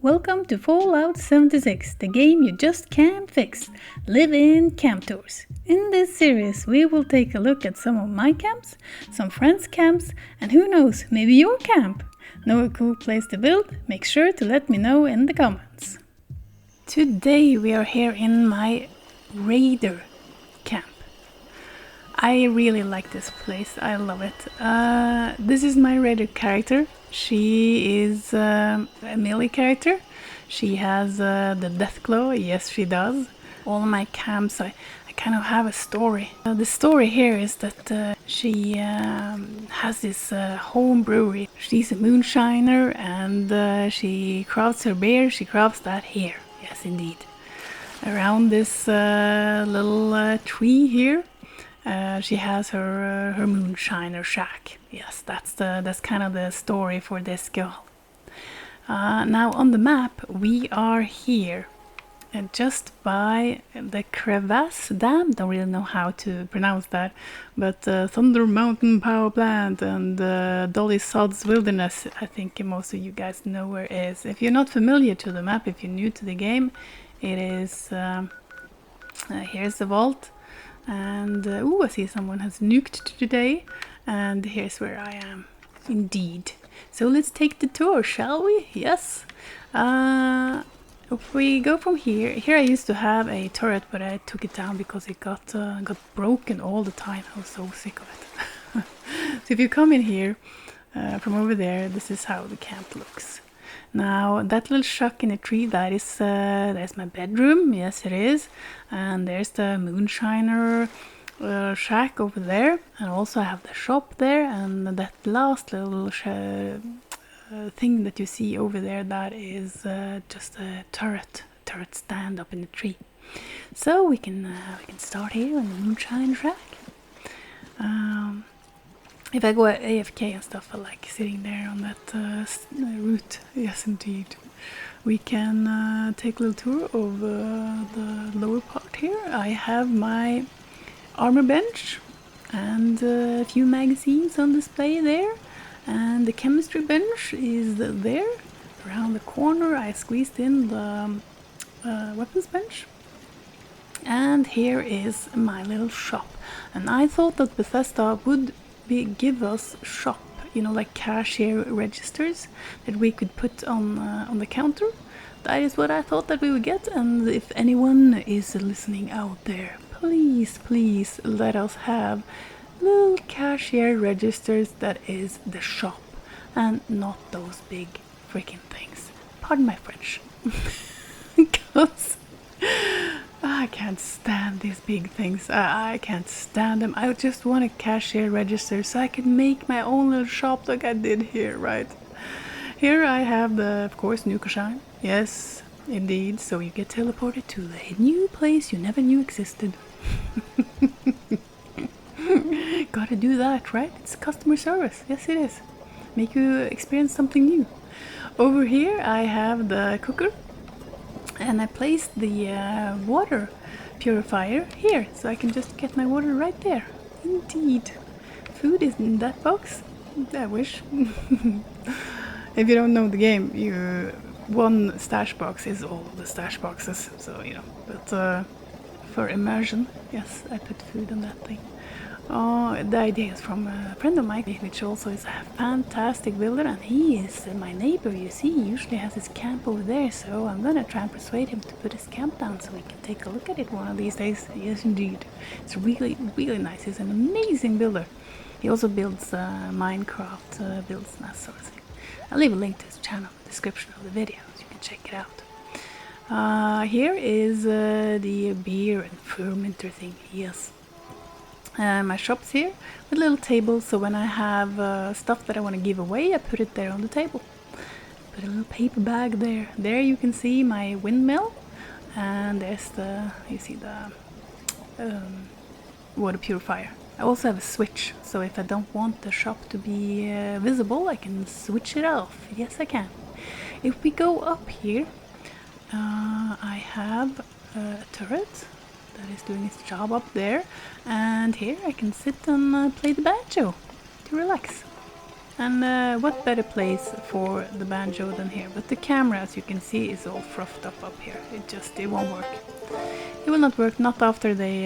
Welcome to Fallout 76, the game you just can't fix. Live in camp tours. In this series we will take a look at some of my camps, some friends' camps, and who knows, maybe your camp. Know a cool place to build? Make sure to let me know in the comments. Today we are here in my raider camp. I really like this place, I love it. This is my raider character. She is a melee character. She has the death glow, yes she does. All my camps I kind of have a story. The story here is that she has this home brewery. She's a moonshiner and she crafts her beer. She crafts that here, yes indeed. Around this little tree here. She has her moonshiner shack. Yes, that's kind of the story for this girl. Now on the map we are here, just by the Crevasse Dam. Don't really know how to pronounce that, but Thunder Mountain Power Plant and Dolly Sod's Wilderness. I think most of you guys know where it is. If you're not familiar to the map, if you're new to the game, it is here's the vault. And I see someone has nuked today, and here's where I am, indeed. So let's take the tour, shall we? Yes. If we go from here I used to have a turret, but I took it down because it got broken all the time. I was so sick of it. So if you come in here from over there, this is how the camp looks. Now that little shack in the tree, there's my bedroom, yes it is, and there's the moonshiner shack over there, and also I have the shop there, and that last little thing that you see over there, that is just a turret stand up in the tree. So we can start here in the moonshine shack. If I go at AFK and stuff, I like sitting there on that route. Yes, indeed. We can take a little tour of the lower part here. I have my armor bench and a few magazines on display there. And the chemistry bench is there. Around the corner I squeezed in the weapons bench. And here is my little shop. And I thought that Bethesda would give us shop, like cashier registers that we could put on the counter. That is what I thought that we would get, and if anyone is listening out there, please let us have little cashier registers that is the shop, and not those big freaking things. Pardon my French. Because I can't stand these big things. I can't stand them. I just want a cashier register so I can make my own little shop like I did here, right? Here I have of course, Nuka-shine. Yes, indeed. So you get teleported to a new place you never knew existed. Gotta do that, right? It's customer service. Yes, it is. Make you experience something new. Over here I have the cooker. And I placed the water purifier here, so I can just get my water right there. Indeed. Food is in that box. I wish. If you don't know the game, one stash box is all the stash boxes, so But for immersion, yes, I put food on that thing. The idea is from a friend of mine, which also is a fantastic builder, and he is my neighbor. You see, he usually has his camp over there, so I'm gonna try and persuade him to put his camp down so we can take a look at it one of these days. Yes, indeed. It's really nice. He's an amazing builder. He also builds Minecraft builds and that sort of thing. I'll leave a link to his channel in the description of the video, so you can check it out. Here is the beer and fermenter thing. Yes. My shop's here with a little table, so when I have stuff that I want to give away, I put it there on the table. Put a little paper bag there. There you can see my windmill, and there's you see the water purifier. I also have a switch, so if I don't want the shop to be visible, I can switch it off. Yes, I can. If we go up here, I have a turret that is doing its job up there, and here I can sit and play the banjo to relax. And what better place for the banjo than here? But the camera, as you can see, is all frothed up here. It won't work. It will not work, not after they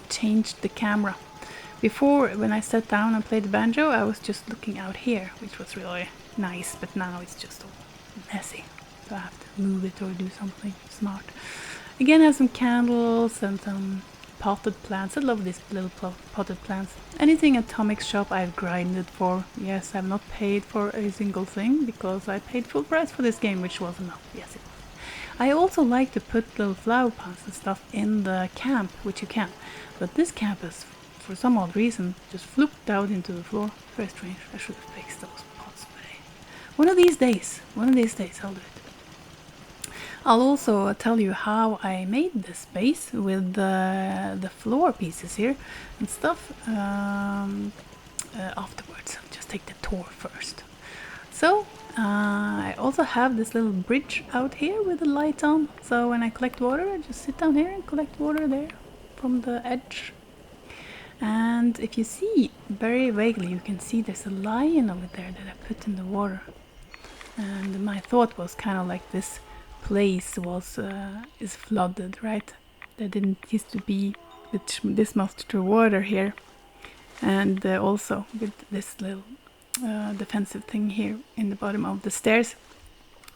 changed the camera. Before, when I sat down and played the banjo, I was just looking out here, which was really nice, but now it's just all messy. So I have to move it or do something smart. Again, I have some candles and some potted plants. I love these little potted plants. Anything Atomic shop I've grinded for. Yes, I've not paid for a single thing because I paid full price for this game, which was enough. Yes, it was. I also like to put little flower pots and stuff in the camp, which you can. But this camp is, for some odd reason, just flooped out into the floor. Very strange. I should have fixed those pots, but hey. One of these days I'll do it. I'll also tell you how I made this base with the floor pieces here and stuff afterwards. I'll just take the tour first. So I also have this little bridge out here with the light on. So when I collect water, I just sit down here and collect water there from the edge. And if you see very vaguely, you can see there's a lion over there that I put in the water. And my thought was kind of like this place is flooded, right? There didn't used to be this much water here, and also with this little defensive thing here in the bottom of the stairs.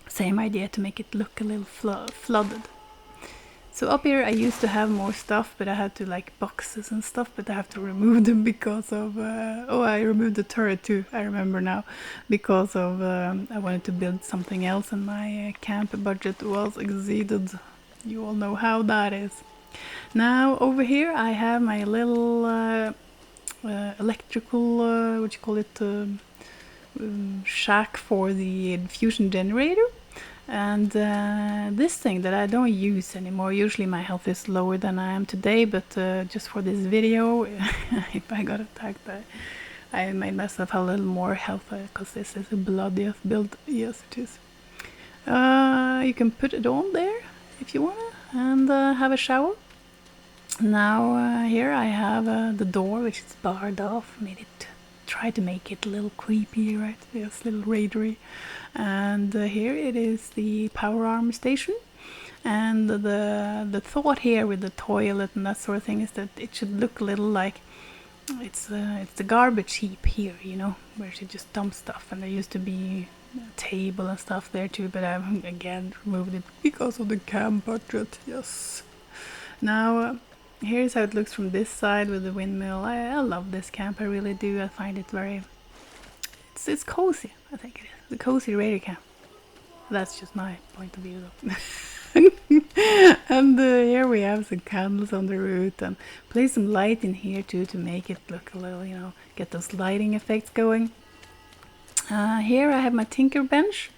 Same idea, to make it look a little flooded. So up here I used to have more stuff, but I had to like boxes and stuff, but I have to remove them because of I removed the turret too, I remember now, because of I wanted to build something else and my camp budget was exceeded. You all know how that is. Now over here I have my little electrical what you call it, shack for the Infusion Generator. And this thing that I don't use anymore. Usually my health is lower than I am today, but just for this video, if I got attacked, I made myself have a little more health, because this is a bloody build. Yes, it is. You can put it on there if you want to, and have a shower. Now here I have the door, which is barred off. Try to make it a little creepy, right? Yes, a little raidery. And here it is, the power arm station. And the thought here with the toilet and that sort of thing is that it should look a little like it's the garbage heap here, you know, where you just dump stuff. And there used to be a table and stuff there too, but I've again removed it because of the camp budget. Yes. Now here's how it looks from this side with the windmill. I love this camp, I really do. I find it very... It's cozy, I think it is. The cozy raider camp. That's just my point of view though. And here we have some candles on the roof, and place some light in here too to make it look a little, you know, get those lighting effects going. Here I have my tinker bench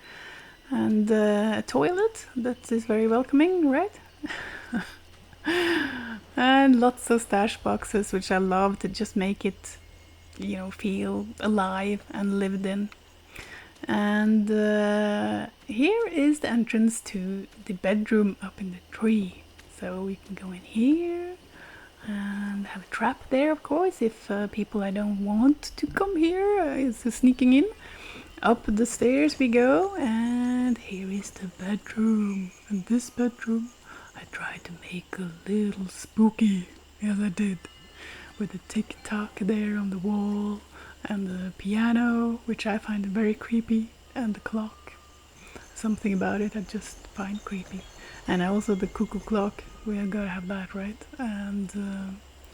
and a toilet that is very welcoming, right? And lots of stash boxes, which I love to just make it, you know, feel alive and lived in. And here is the entrance to the bedroom up in the tree. So we can go in here and have a trap there, of course, if people I don't want to come here is sneaking in. Up the stairs we go, and here is the bedroom. And this bedroom I tried to make a little spooky. Yes, I did. With the tick-tock there on the wall, and the piano, which I find very creepy, and the clock. Something about it I just find creepy. And also the cuckoo clock, we gotta have that, right? And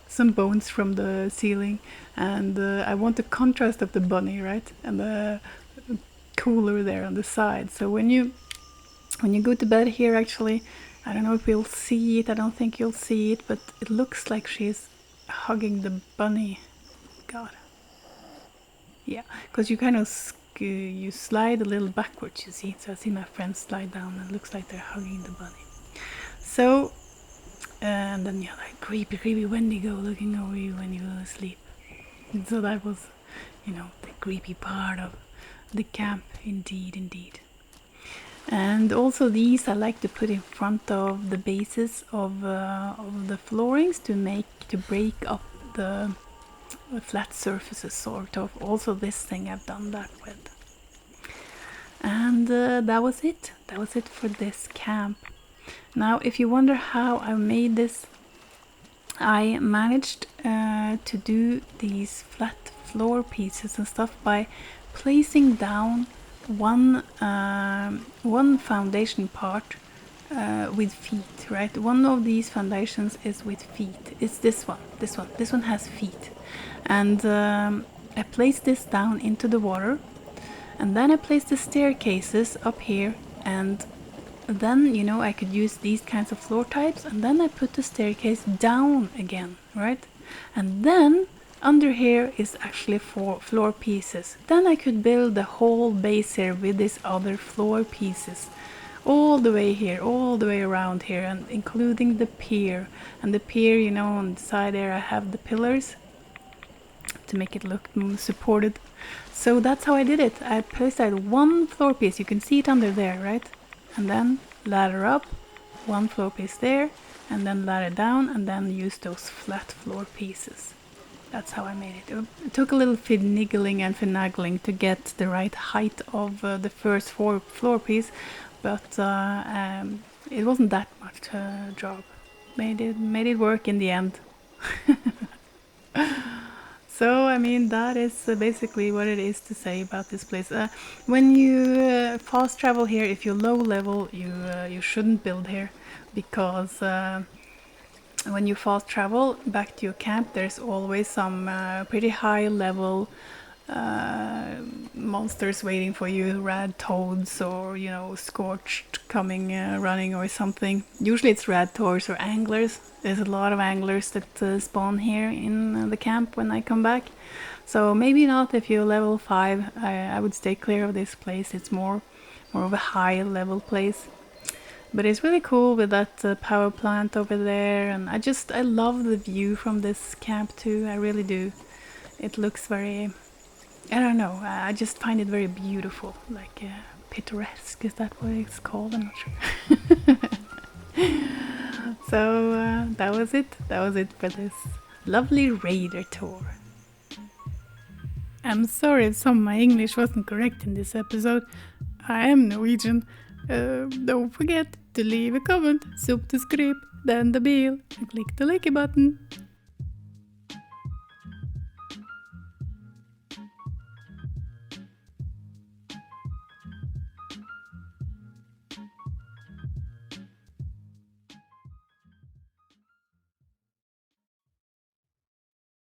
some bones from the ceiling. And I want the contrast of the bunny, right? And the cooler there on the side. So when you go to bed here, actually, I don't know if you'll see it, I don't think you'll see it, but it looks like she's hugging the bunny. God. Yeah, because you kind of you slide a little backwards, you see. So I see my friends slide down and it looks like they're hugging the bunny. So, and then yeah, like creepy Wendigo looking over you when you go to sleep. And so that was, you know, the creepy part of the camp, indeed. And also these I like to put in front of the bases of the floorings to break up the flat surfaces, sort of. Also this thing I've done that with. And that was it. That was it for this camp. Now, if you wonder how I made this, I managed to do these flat floor pieces and stuff by placing down one foundation part with feet, right? One of these foundations is with feet. It's this one. This one has feet. And I placed this down into the water. And then I placed the staircases up here, and then, you know, I could use these kinds of floor types, and then I put the staircase down again, right? And then under here is actually 4 floor pieces. Then I could build the whole base here with these other floor pieces. All the way here, all the way around here, and including the pier. And the pier, you know, on the side there I have the pillars to make it look supported. So that's how I did it. I placed out 1 floor piece. You can see it under there, right? And then ladder up, 1 floor piece there, and then ladder down, and then use those flat floor pieces. That's how I made it. It took a little finagling and finagling to get the right height of the first floor piece, but it wasn't that much job. Made it work in the end. So, I mean, that is basically what it is to say about this place. When you fast travel here, if you're low level, you shouldn't build here, because when you fast travel back to your camp, there's always some pretty high level monsters waiting for you, rad toads or, you know, scorched coming running or something. Usually it's rad toads or anglers. There's a lot of anglers that spawn here in the camp when I come back. So maybe not if you're level 5. I would stay clear of this place. It's more of a high level place. But it's really cool with that power plant over there, and I love the view from this camp too. I really do. It looks very, I don't know, I just find it very beautiful, like picturesque, is that what it's called? I'm not sure. So that was it for this lovely raider tour. I'm sorry if some of my English wasn't correct in this episode. I am Norwegian. Don't forget to leave a comment, subscribe, then the bell, and click the like button.